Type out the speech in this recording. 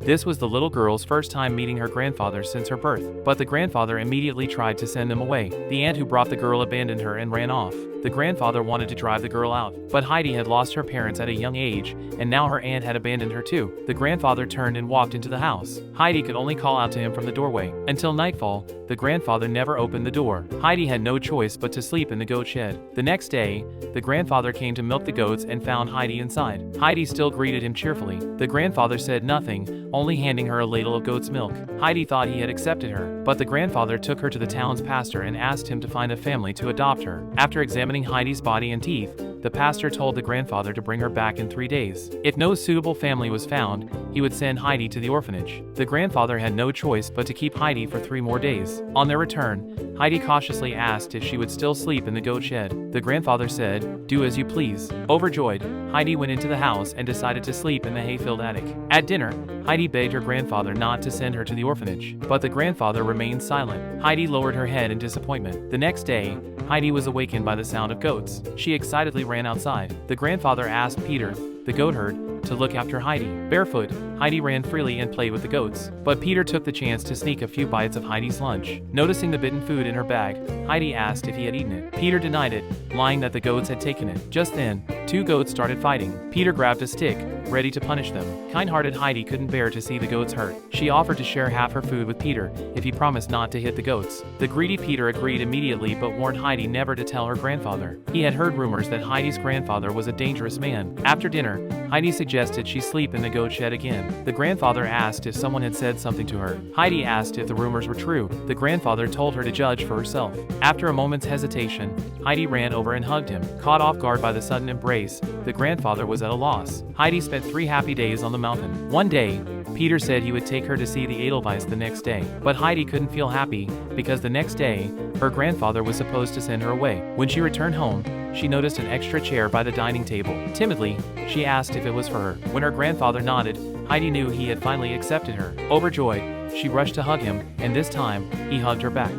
This was the little girl's first time meeting her grandfather since her birth, but the grandfather immediately tried to send them away. The aunt who brought the girl abandoned her and ran off. The grandfather wanted to drive the girl out, but Heidi had lost her parents at a young age, and now her aunt had abandoned her too. The grandfather turned and walked into the house. Heidi could only call out to him from the doorway. Until nightfall, the grandfather never opened the door. Heidi had no choice but to sleep in the goat shed. The next day, the grandfather came to milk the goats and found Heidi inside. Heidi still greeted him cheerfully. The grandfather said nothing, only handing her a ladle of goat's milk. Heidi thought he had accepted her, but the grandfather took her to the town's pastor and asked him to find a family to adopt her. After examining Heidi's body and teeth, the pastor told the grandfather to bring her back in 3 days. If no suitable family was found, he would send Heidi to the orphanage. The grandfather had no choice but to keep Heidi for 3 more days. On their return, Heidi cautiously asked if she would still sleep in the goat shed. The grandfather said, "Do as you please." Overjoyed, Heidi went into the house and decided to sleep in the hay-filled attic. At dinner, Heidi begged her grandfather not to send her to the orphanage, but the grandfather remained silent. Heidi lowered her head in disappointment. The next day, Heidi was awakened by the sound of goats. She excitedly ran outside. The grandfather asked Peter, the goat herd, to look after Heidi. Barefoot, Heidi ran freely and played with the goats, but Peter took the chance to sneak a few bites of Heidi's lunch. Noticing the bitten food in her bag, Heidi asked if he had eaten it. Peter denied it, lying that the goats had taken it. Just then, 2 goats started fighting. Peter grabbed a stick, ready to punish them. Kind-hearted Heidi couldn't bear to see the goats hurt. She offered to share half her food with Peter if he promised not to hit the goats. The greedy Peter agreed immediately but warned Heidi never to tell her grandfather. He had heard rumors that Heidi's grandfather was a dangerous man. After dinner, Heidi suggested she sleep in the goat shed again. The grandfather asked if someone had said something to her. Heidi asked if the rumors were true. The grandfather told her to judge for herself. After a moment's hesitation, Heidi ran over and hugged him. Caught off guard by the sudden embrace, the grandfather was at a loss. Heidi spent 3 happy days on the mountain. One day, Peter said he would take her to see the Edelweiss the next day, but Heidi couldn't feel happy because the next day, her grandfather was supposed to send her away. When she returned home, she noticed an extra chair by the dining table. Timidly, she asked if it was for her. When her grandfather nodded, Heidi knew he had finally accepted her. Overjoyed, she rushed to hug him, and this time, he hugged her back.